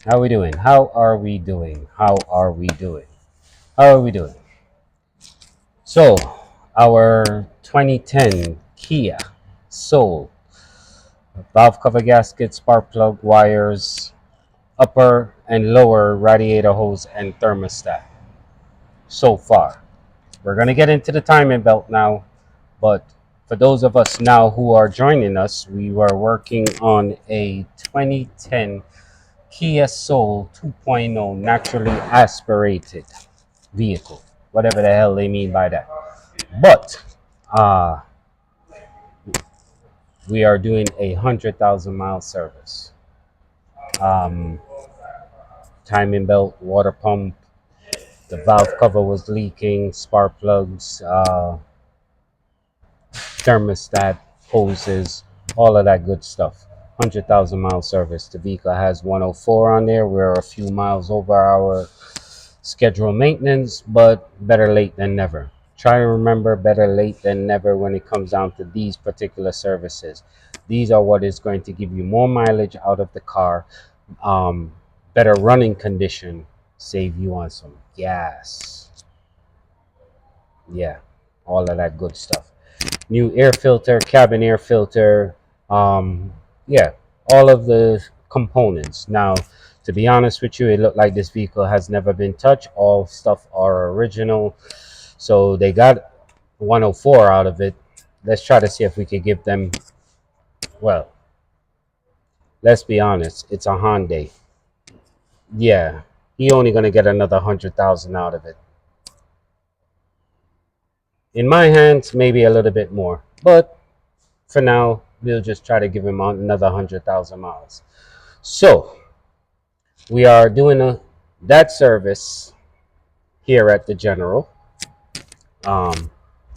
How are we doing? How are we doing? How are we doing? How are we doing? So, our 2010 Kia Soul, valve cover gasket, spark plug wires, upper and lower radiator hose, and thermostat. So far, we're gonna get into the timing belt now, but for those of us now who are joining us, we were working on a 2010 Kia Soul 2.0 naturally aspirated vehicle, whatever the hell they mean by that. But uh, we are doing a 100,000 mile service. Um, Timing belt, water pump, the valve cover was leaking, spark plugs, thermostat, hoses, all of that good stuff. 100,000 mile service. The vehicle has 104 on there. We're a few miles over our scheduled maintenance, but better late than never. Try to remember better late than never when it comes down to these particular services. These are what is going to give you more mileage out of the car, um, better running condition, save you on some gas. Yeah, all of that good stuff. New air filter, cabin air filter, um, yeah, all of the components. Now, to be honest with you, it looked like this vehicle has never been touched. All stuff are original. So they got 104 out of it. Let's try to see if we could give them, well, let's be honest, it's a Hyundai. Yeah, he only gonna get another 100,000 out of it. In my hands, maybe a little bit more, but for now, we'll just try to give him another 100,000 miles. So we are doing that service here at the General. Um,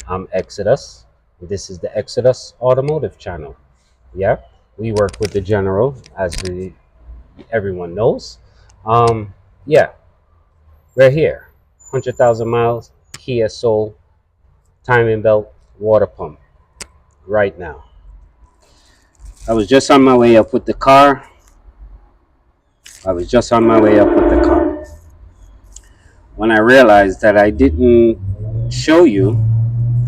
I'm Exodus. This is the Exodus Automotive channel. Yeah, we work with the General, as everyone knows. Yeah, we're here. 100,000 miles, Kia Soul, timing belt, water pump, right now. I was just on my way up with the car. When I realized that I didn't show you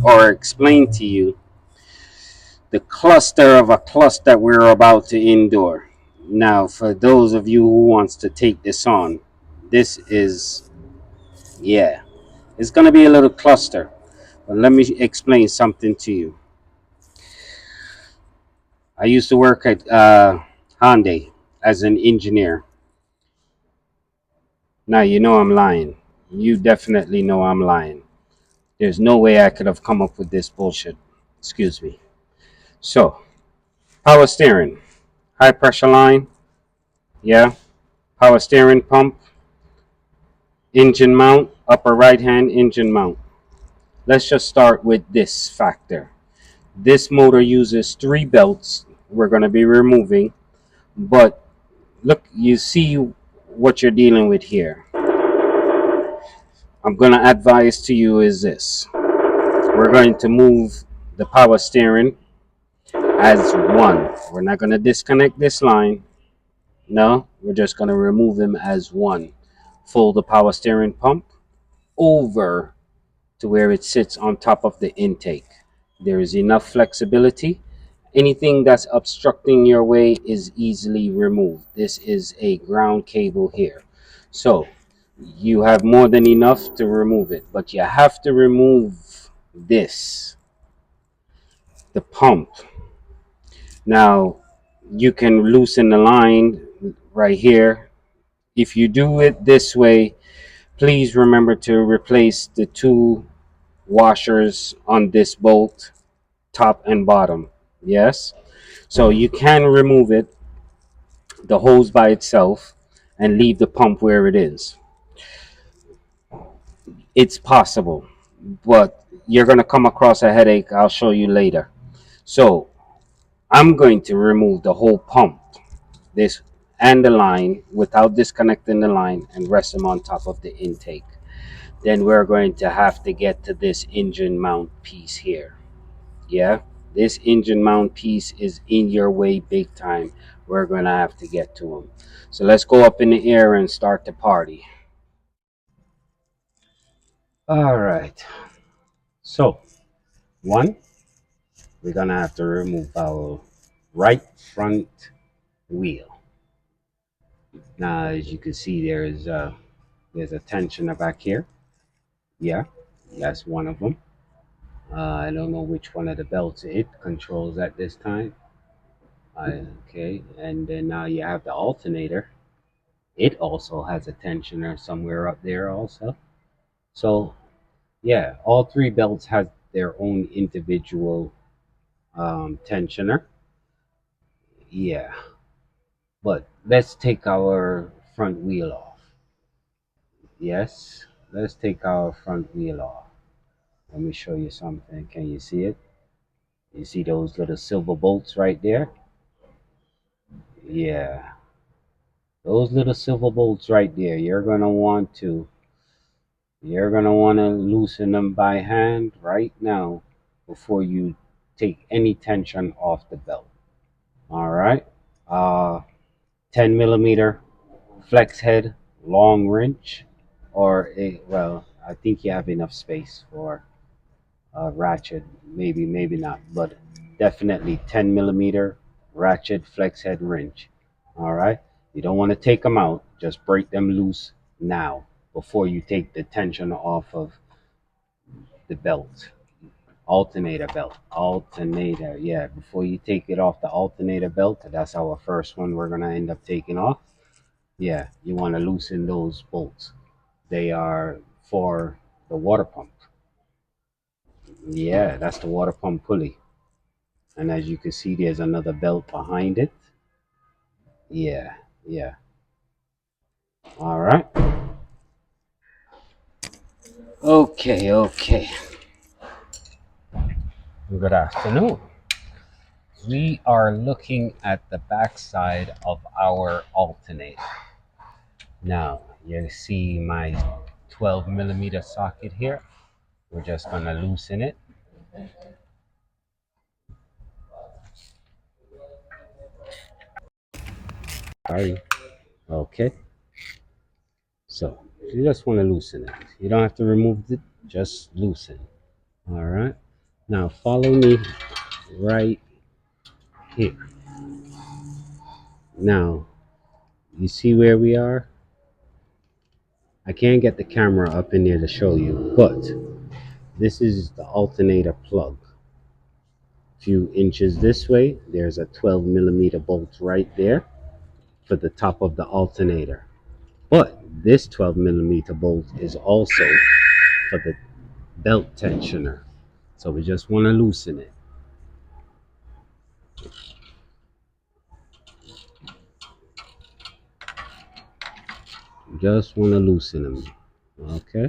or explain to you the cluster of a cluster that we're about to endure. Now, for those of you who wants to take this on, this is, yeah, it's going to be a little cluster. But let me explain something to you. I used to work at Hyundai as an engineer. Now, you know I'm lying. You definitely know I'm lying. There's no way I could have come up with this bullshit. Excuse me. So, power steering, high pressure line, yeah, power steering pump, engine mount, upper right hand engine mount. Let's just start with this factor. This motor uses 3 belts we're going to be removing, but look, you see what you're dealing with here. I'm going to advise to you is this. We're going to move the power steering as one. We're not going to disconnect this line. No, we're just going to remove them as one. Fold the power steering pump over to where it sits on top of the intake. There is enough flexibility. Anything that's obstructing your way is easily removed. This is a ground cable here. So you have more than enough to remove it, but you have to remove this, the pump. Now you can loosen the line right here. If you do it this way, please remember to replace the 2 washers on this bolt, top and bottom. Yes, so you can remove it, the hose by itself, and leave the pump where it is. It's possible, but you're going to come across a headache. I'll show you later. So I'm going to remove the whole pump, this and the line, without disconnecting the line, and rest them on top of the intake. Then we're going to have to get to this engine mount piece here. Yeah, this engine mount piece is in your way big time. we're gonna have to get to them. So let's go up in the air and start the party. All right. So one, we're gonna have to remove our right front wheel. Now, as you can see, there's a tensioner back here. Yeah, that's one of them. I don't know which one of the belts it controls at this time. Okay, and then now you have the alternator. It also has a tensioner somewhere up there also. So yeah, all three belts have their own individual tensioner. Yeah, but let's take our front wheel off. Yes, let's take our front wheel off. Let me show you something. Can you see it? You see those little silver bolts right there? Yeah, those little silver bolts right there. You're gonna want to loosen them by hand right now before you take any tension off the belt. All right. Uh, 10 millimeter flex head long wrench, well, I think you have enough space for ratchet, maybe not, but definitely 10 millimeter ratchet flex head wrench. All right, you don't want to take them out, just break them loose now before you take the tension off of the belt. Alternator, yeah, before you take it off the alternator belt. That's our first one we're gonna end up taking off. Yeah, you want to loosen those bolts. They are for the water pump. Yeah, that's the water pump pulley. And as you can see, there's another belt behind it. Yeah, yeah. All right. Okay, okay. Good afternoon. We are looking at the backside of our alternator. Now, you see my 12 millimeter socket here. We're just going to loosen it. Sorry. Okay. So, you just want to loosen it. You don't have to remove it, just loosen. All right. Now, follow me right here. Now, you see where we are? I can't get the camera up in there to show you, but this is the alternator plug. A few inches this way, there's a 12 millimeter bolt right there for the top of the alternator. But this 12 millimeter bolt is also for the belt tensioner. So we just want to loosen it. Just want to loosen them. Okay,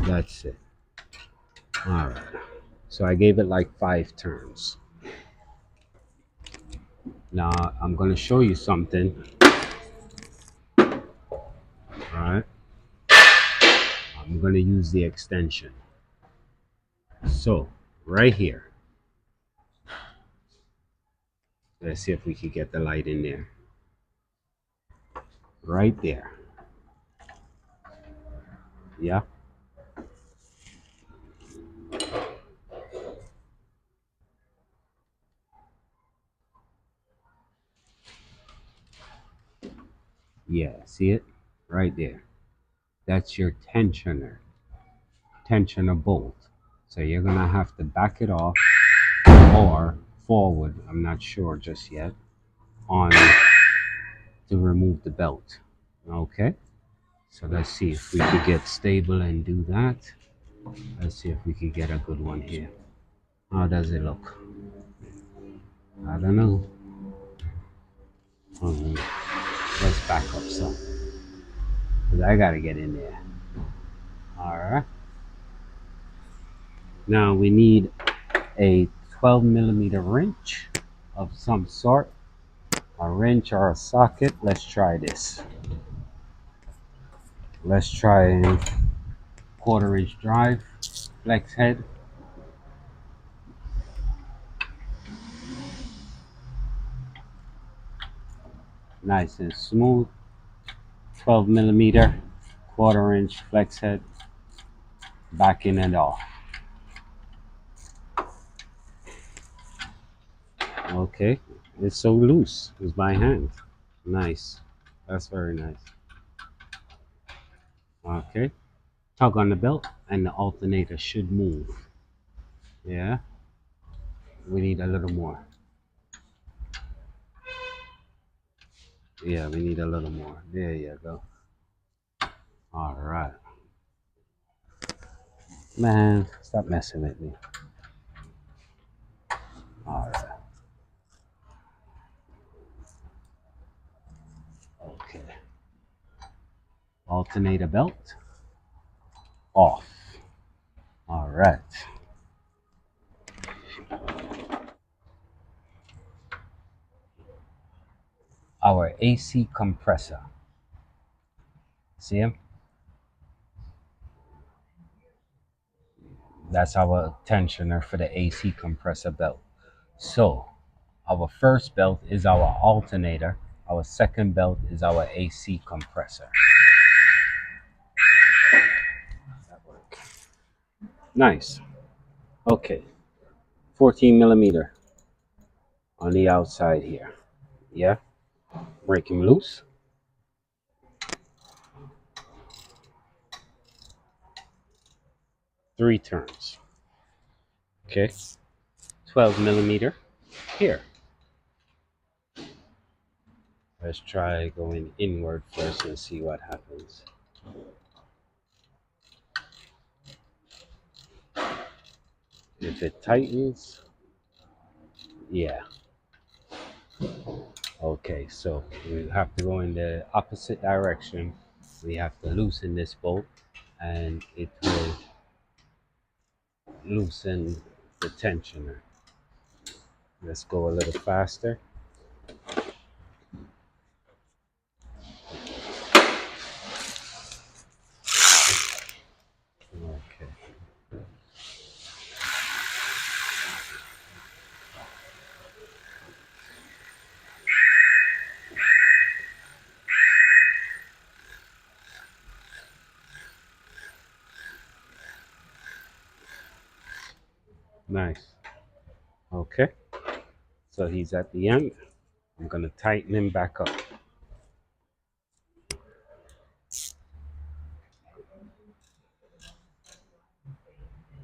that's it. All right. So I gave it like 5 turns. Now I'm going to show you something. All right. I'm going to use the extension. So right here, let's see if we can get the light in there. Right there. Yeah. Yeah. See it? Right there. That's your tensioner bolt. So you're going to have to back it off or forward. I'm not sure just yet on to remove the belt. Okay. So let's see if we could get stable and do that. Let's see if we could get a good one here. How does it look? I don't know. Let's back up some. Because I got to get in there. Alright. Now we need a 12 millimeter wrench of some sort. A wrench or a socket. Let's try this. Let's try a 1/4 inch drive. Flex head. Nice and smooth. 12 millimeter, quarter inch flex head, back in and off. Okay, it's so loose. It's by hand. Nice. That's very nice. Okay, tug on the belt and the alternator should move. Yeah, we need a little more. Yeah, we need a little more. There you go. All right. Man, stop messing with me. All right. Okay. Alternator belt off. All right. Our AC compressor. See him? That's our tensioner for the AC compressor belt. So, our first belt is our alternator. Our second belt is our AC compressor. That works. Nice. Okay. 14 millimeter on the outside here. Yeah. Break him loose. Three turns. Okay. 12 millimeter here. Let's try going inward first and see what happens. If it tightens, yeah. Okay, so we have to go in the opposite direction. We have to loosen this bolt and it will loosen the tensioner. Let's go a little faster. Okay. Nice. Okay. So he's at the end. I'm going to tighten him back up.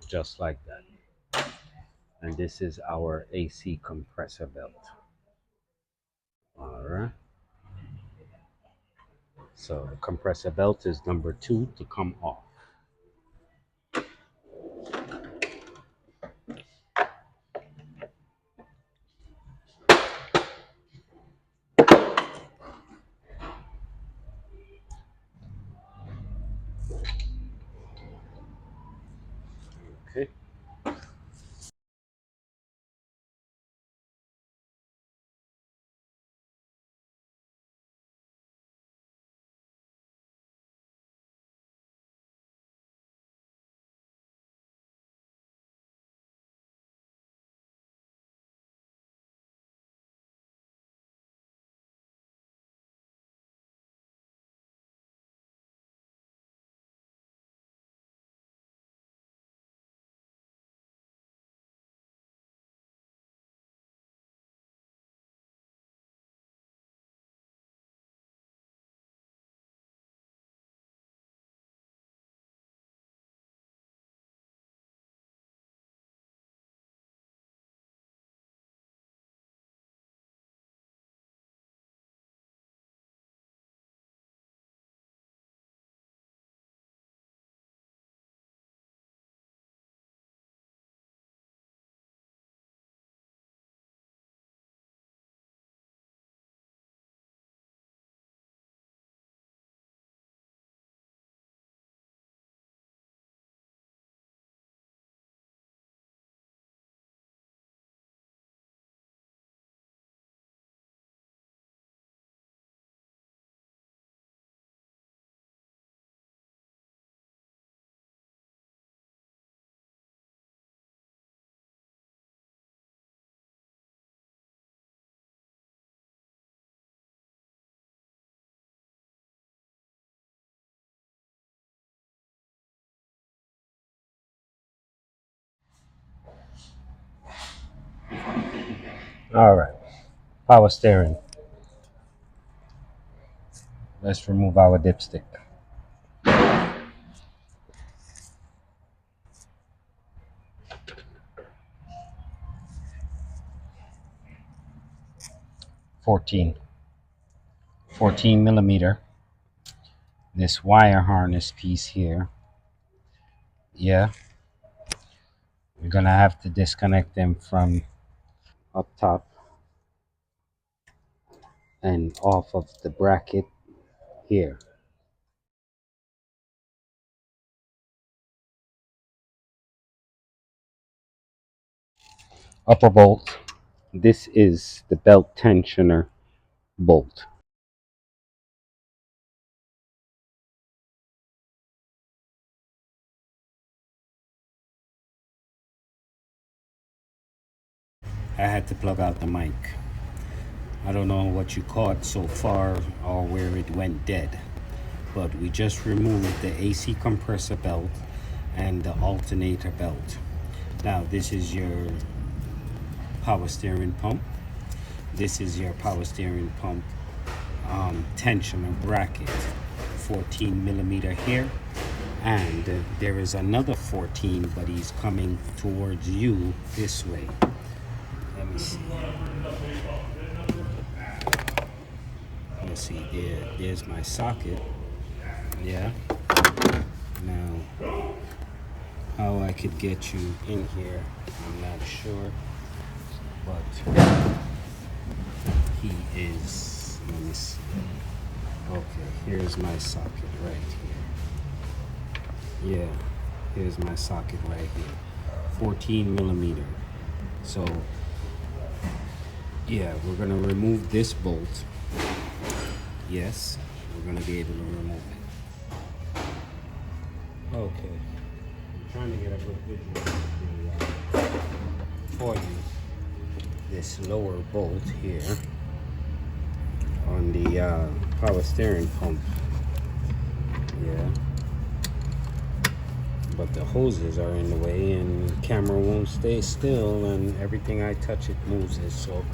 Just like that. And this is our AC compressor belt. All right. So the compressor belt is number 2 to come off. Okay. All right, power steering. Let's remove our dipstick. 14 millimeter. This wire harness piece here, yeah, we're gonna have to disconnect them from up top and off of the bracket here. Upper bolt. This is the belt tensioner bolt. I had to plug out the mic. I don't know what you caught so far or where it went dead, but we just removed the AC compressor belt and the alternator belt. Now this is your power steering pump. This is your power steering pump tensioner bracket, 14 millimeter here, and there is another 14, but he's coming towards you this way. Let me see. Let's see, there's my socket. Yeah. Now, how I could get you in here, I'm not sure, but he is, let me see. Okay, here's my socket right here. Yeah, here's my socket right here. 14 millimeter. So, yeah, we're gonna remove this bolt. Yes, we're gonna be able to remove it. Okay, I'm trying to get a good visual for you. This lower bolt here on the power steering pump. Yeah, but the hoses are in the way and the camera won't stay still and everything I touch it moves it. So,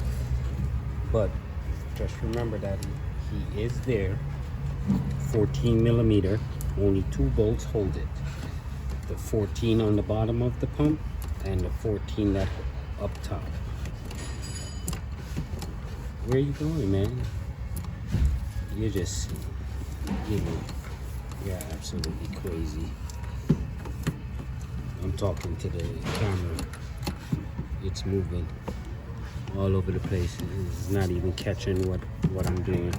but just remember that he is there. 14 millimeter, only 2 bolts hold it. The 14 on the bottom of the pump and the 14 that up top. Where are you going, man? You're just, you're absolutely crazy. I'm talking to the camera. It's moving all over the place. It's not even catching what I'm doing.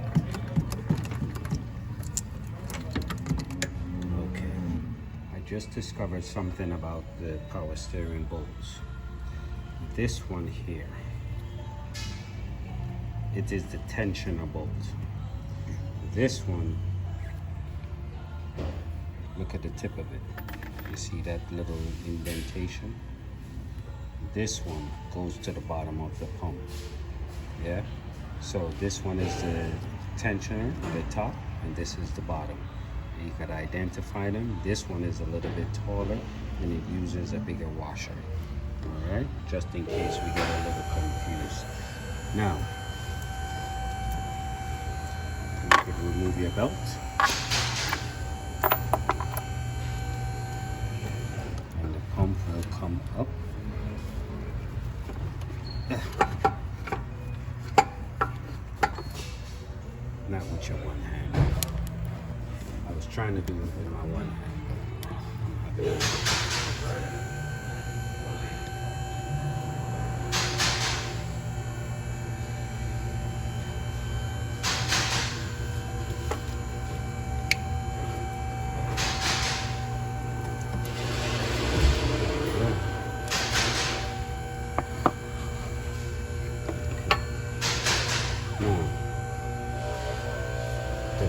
Okay. I just discovered something about the power steering bolts. This one here, it is the tensioner bolt. This one, look at the tip of it. You see that little indentation? This one goes to the bottom of the pump. Yeah? So this one is the tensioner, the top, and this is the bottom. You could identify them. This one is a little bit taller and it uses a bigger washer. Alright? Just in case we get a little confused. Now, you could remove your belt. And the pump will come up. Not with your one hand. I was trying to do it with my one hand.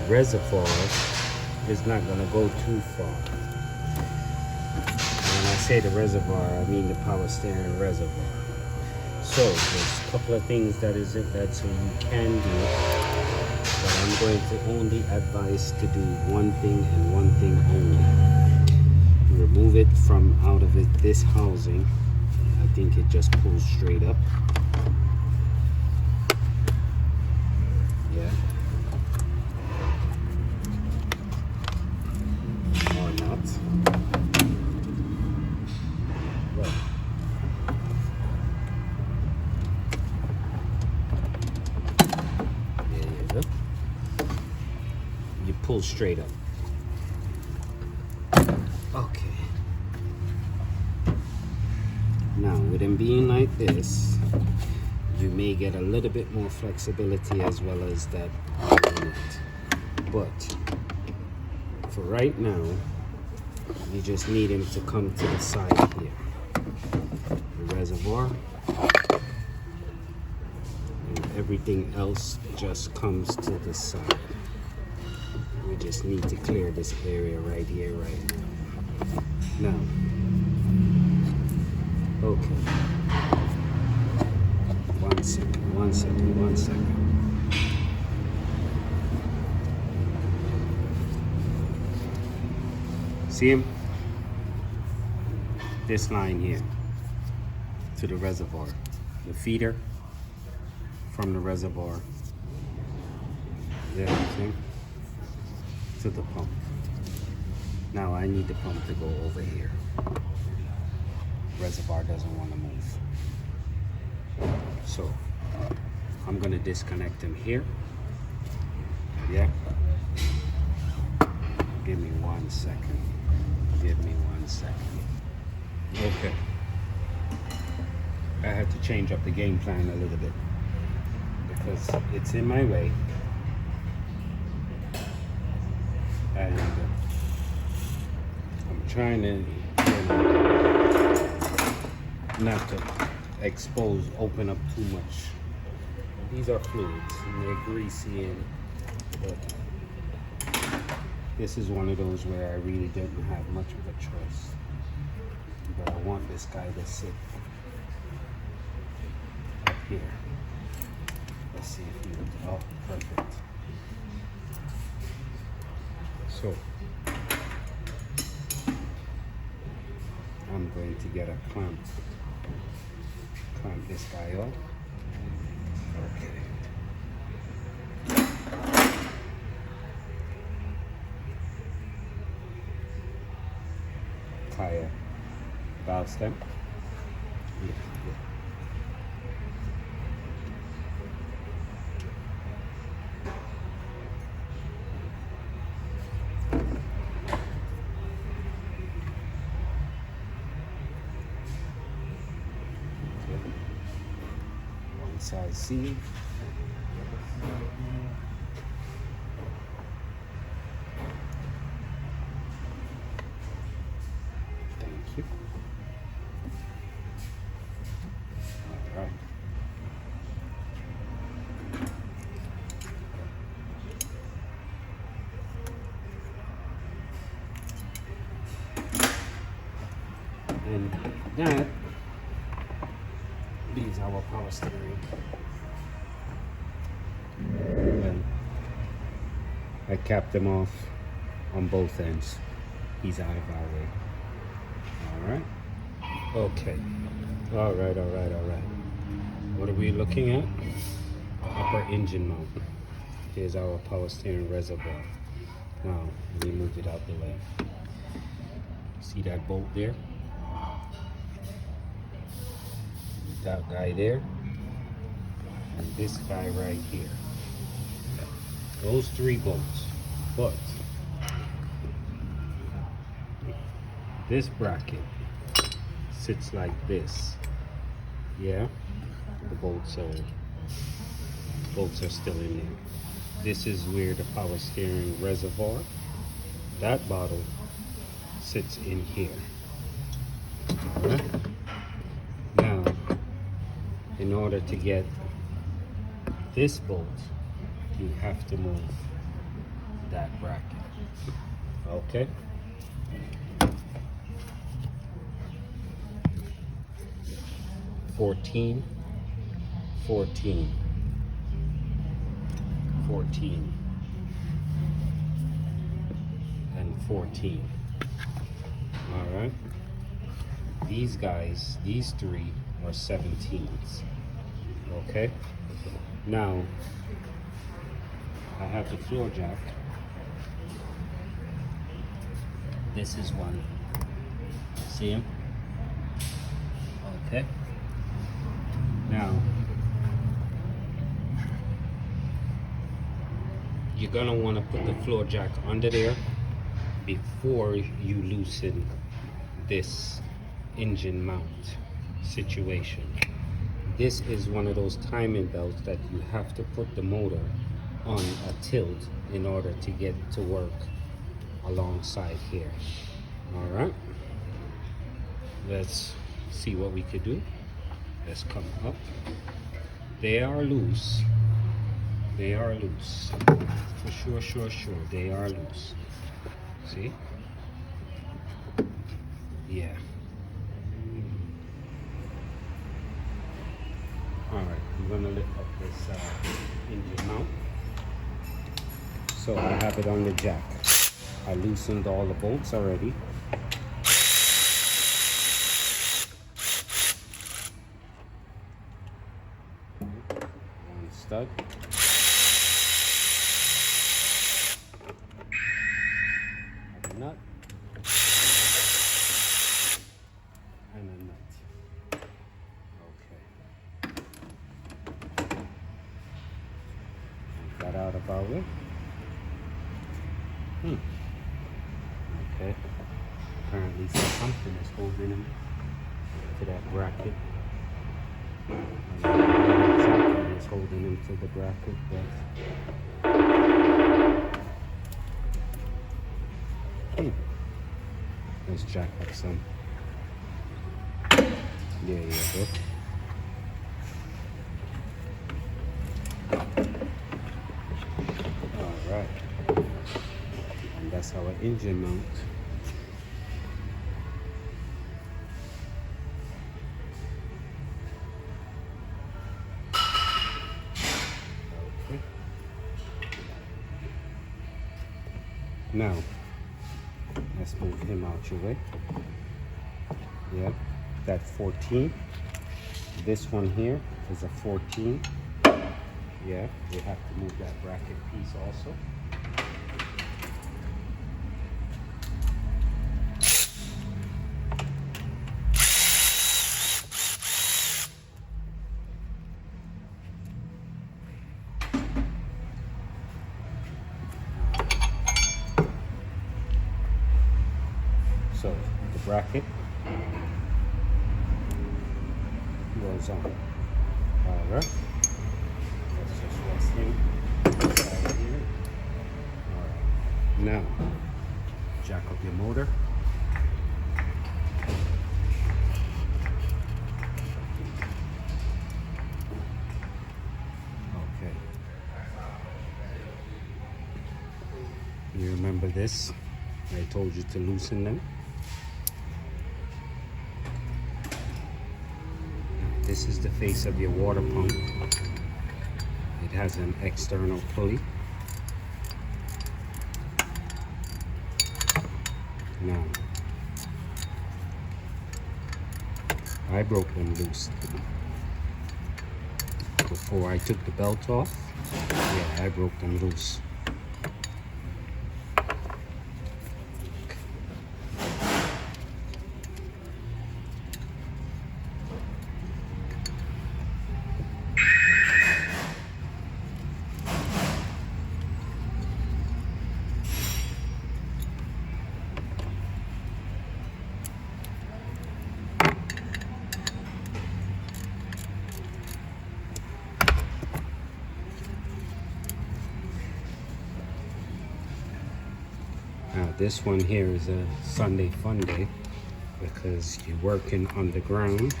Reservoir is not going to go too far. When I say the reservoir, I mean the power steering reservoir. So there's a couple of things that you can do, but I'm going to only advise to do one thing and one thing only. Remove it from out of this housing. I think it just pulls straight up. water, you pull straight up. Okay. Now, with them being like this, you may get a little bit more flexibility as well as that unit. But for right now, you just need him to come to the side here. The reservoir. And everything else just comes to the side. We just need to clear this area right here, right now. Now, okay. One second. See him? This line here to the reservoir. The feeder from the reservoir. There, see? To the pump. Now I need the pump to go over here. Reservoir doesn't want to move. So I'm gonna disconnect him here. Yeah. Give me 1 second. Okay. I had to change up the game plan a little bit because it's in my way. And I'm trying to not to open up too much. These are fluids and they're greasy, but this is one of those where I really didn't have much of a choice. But I want this guy to sit up here. Let's see if he was, oh, perfect. So, I'm going to get a clamp this guy off. Okay. Tie a valve stem. Yeah. Side C. Thank you. All right. And that leaves our power steering. And I capped them off on both ends. He's out of our way. Alright. Okay. Alright. What are we looking at? Upper engine mount. Here's our power steering reservoir. Now, let me move it out the way. See that bolt there? That guy there, and this guy right here. Those 3 bolts. But this bracket sits like this. Yeah, the bolts are still in there. This is where the power steering reservoir, that bottle sits in here. All right. Now, in order to get this bolt, you have to move that bracket. Okay? Fourteen, and 14. All right? These guys, these 3 are 17s. Okay? Now, I have the floor jack. This is one. See him? Okay. Now, you're gonna want to put the floor jack under there before you loosen this engine mount situation. This is one of those timing belts that you have to put the motor on a tilt in order to get to work alongside here. All right, let's see what we could do. Let's come up. They are loose. They are loose. For sure. They are loose. See? Yeah. All right, I'm gonna lift up this engine mount. So I have it on the jack. I loosened all the bolts already. One stud. A nut. And a nut. Okay. Take that out of our way. Okay. Apparently something is holding him to that bracket. I don't know exactly what's holding him to the bracket, but let's jack up some. There you go. All right. And that's our engine mount. Okay. Now, let's move him out your way. Yeah, that 14. This one here is a 14. Yeah, we have to move that bracket piece also. So the bracket goes on. All right. Let's just rest him inside here. All right. Now, jack up your motor. Okay. You remember this? I told you to loosen them. This is the face of your water pump. It has an external pulley. Now, I broke them loose before I took the belt off. Yeah, I broke them loose. Now this one here is a Sunday fun day because you're working on the ground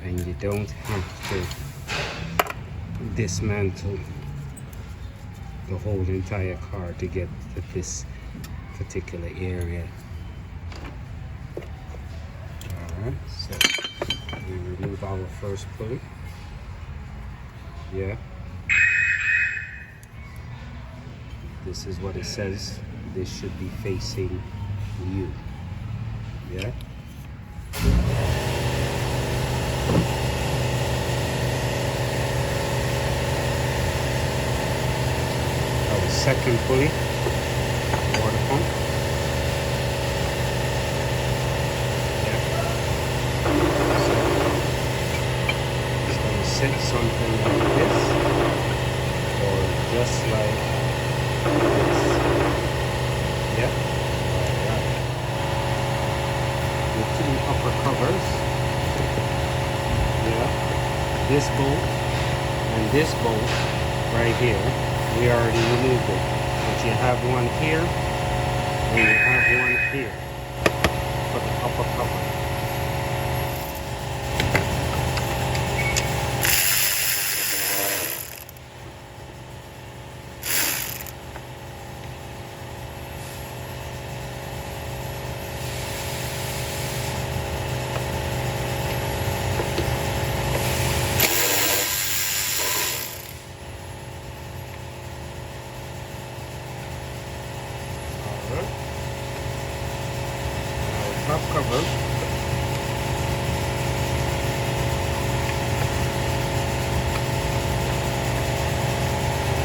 and you don't have to dismantle the whole entire car to get to this particular area. Alright, so we remove our first pulley. Yeah. This is what it says. This should be facing you. Yeah. Our second pulley, water pump. Yeah. So it's going to sit something like this, or this bolt and this bolt right here, we already removed it. But you have one here and you have one here for the upper cover. Top cover.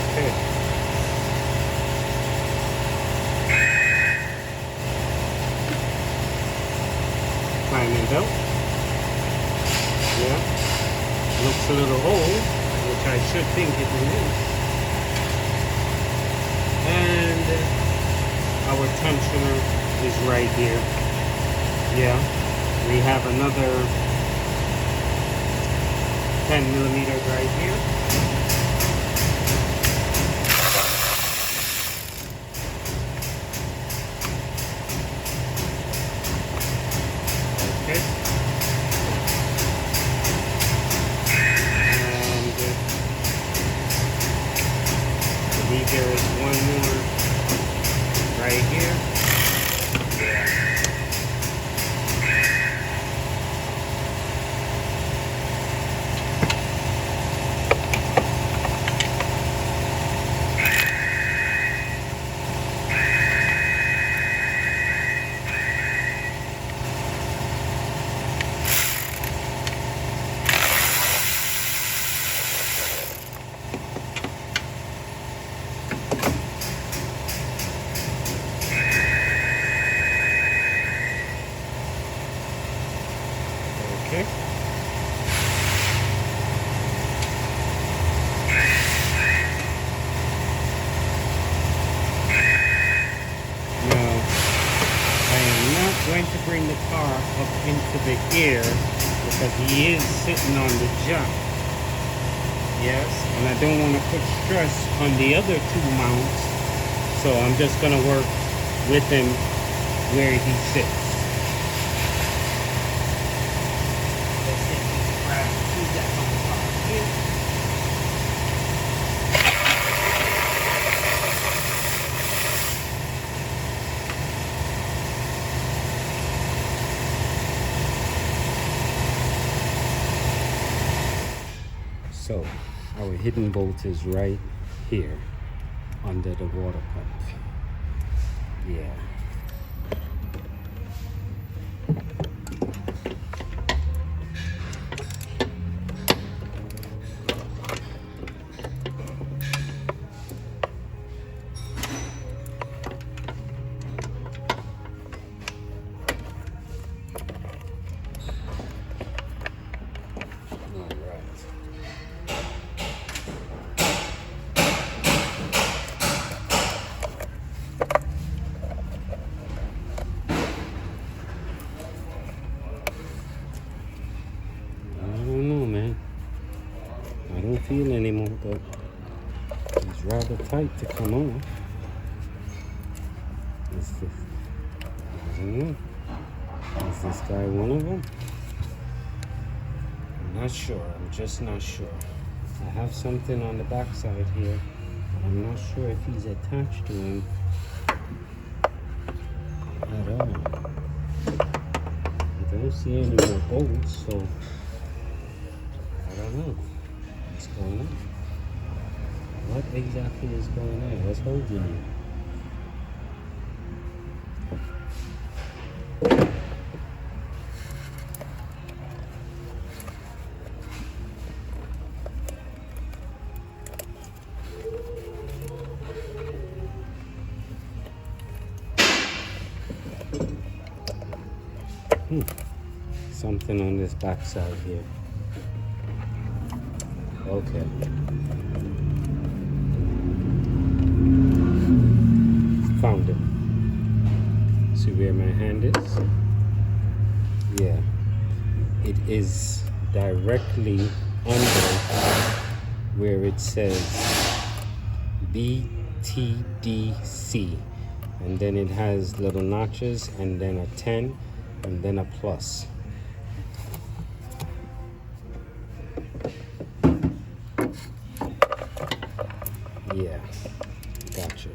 Okay. Climbing belt. Yeah. Looks a little old, which I should think it is. And our tensioner is right here. Yeah, we have another 10mm right here. Okay. And I believe there is one more right here. Yeah. Okay. Now, I am not going to bring the car up into the air because he is sitting on the jack. Yes, and I don't want to put stress on the other two mounts, so I'm just going to work with him where he sits. So our hidden bolt is right here under the water pump. Yeah. I don't feel anymore, but it's rather tight to come off. Is this, I don't know. Is this guy one of them? I'm not sure. I'm just not sure. I have something on the back side here, but I'm not sure if he's attached to him at all. I don't see any more bolts, so I don't know what's going on. What exactly is going on? What's holding you? Something on this back side here. Okay. Found it. See where my hand is? Yeah. It is directly under where it says BTDC, and then it has little notches, and then a 10, and then a plus. Yeah, gotcha.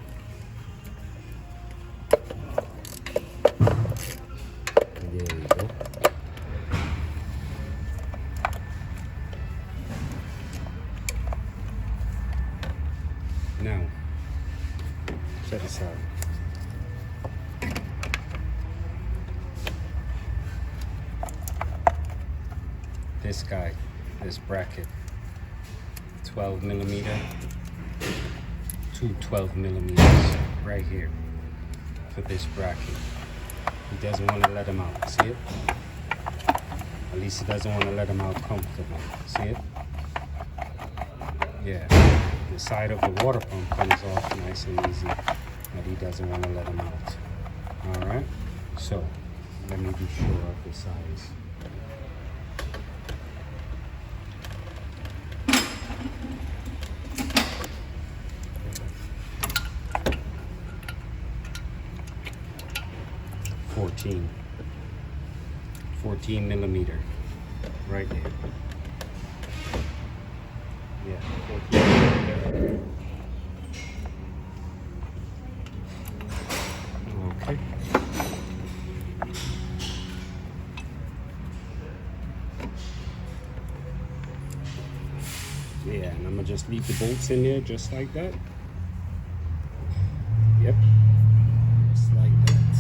There we go. Now, check this out. This guy, this bracket, 12 millimeter, two 12 millimeters right here for this bracket. He doesn't want to let them out, see it? At least he doesn't want to let them out comfortable, see it? Yeah, the side of the water pump comes off nice and easy, but he doesn't want to let them out. All right, so let me be sure of the size. Fourteen millimeter, right there. Yeah, 14 millimeter. Okay. Yeah, and I'm gonna just leave the bolts in there just like that. Yep. Just like that.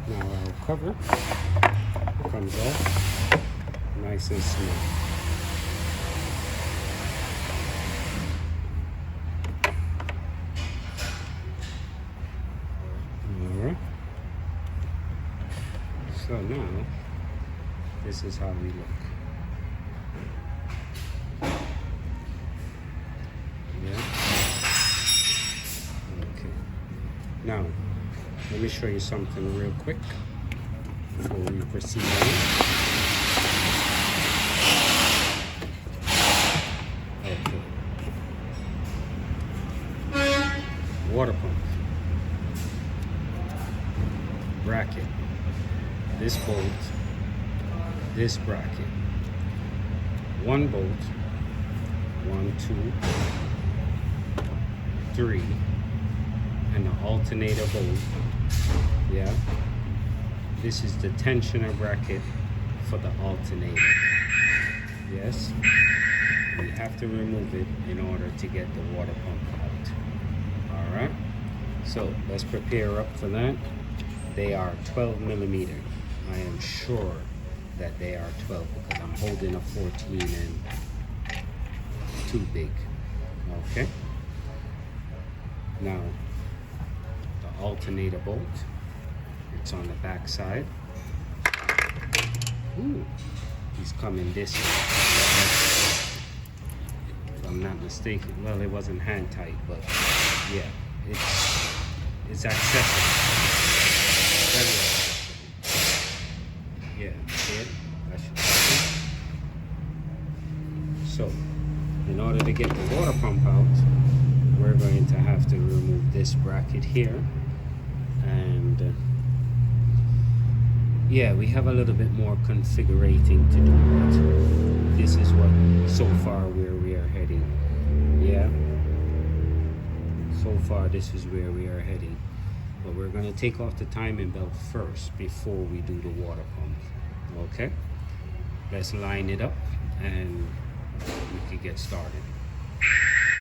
Now our cover comes off nice and smooth. Alright. So now this is how we look. Yeah. Okay. Now let me show you something real quick before we proceed on. Okay. Water pump. Bracket. This bolt. This bracket. One bolt. 1, 2, 3. And the alternator bolt. Yeah, this is the tensioner bracket for the alternator. Yes, we have to remove it in order to get the water pump out. All right, so let's prepare up for that. They are 12 millimeter. I am sure that they are 12 because I'm holding a 14 and too big. Okay, now alternator bolt. It's on the back side. Ooh, he's coming this way. If I'm not mistaken. Well, it wasn't hand tight, but yeah, it's accessible. Very accessible. Yeah, see it? That should happen. So, in order to get the water pump out, we're going to have to remove this bracket here. And yeah, we have a little bit more configurating to do, but this is what so far where we are heading. Yeah, so far this is where we are heading, but we're going to take off the timing belt first before we do the water pump. Okay, let's line it up and we can get started.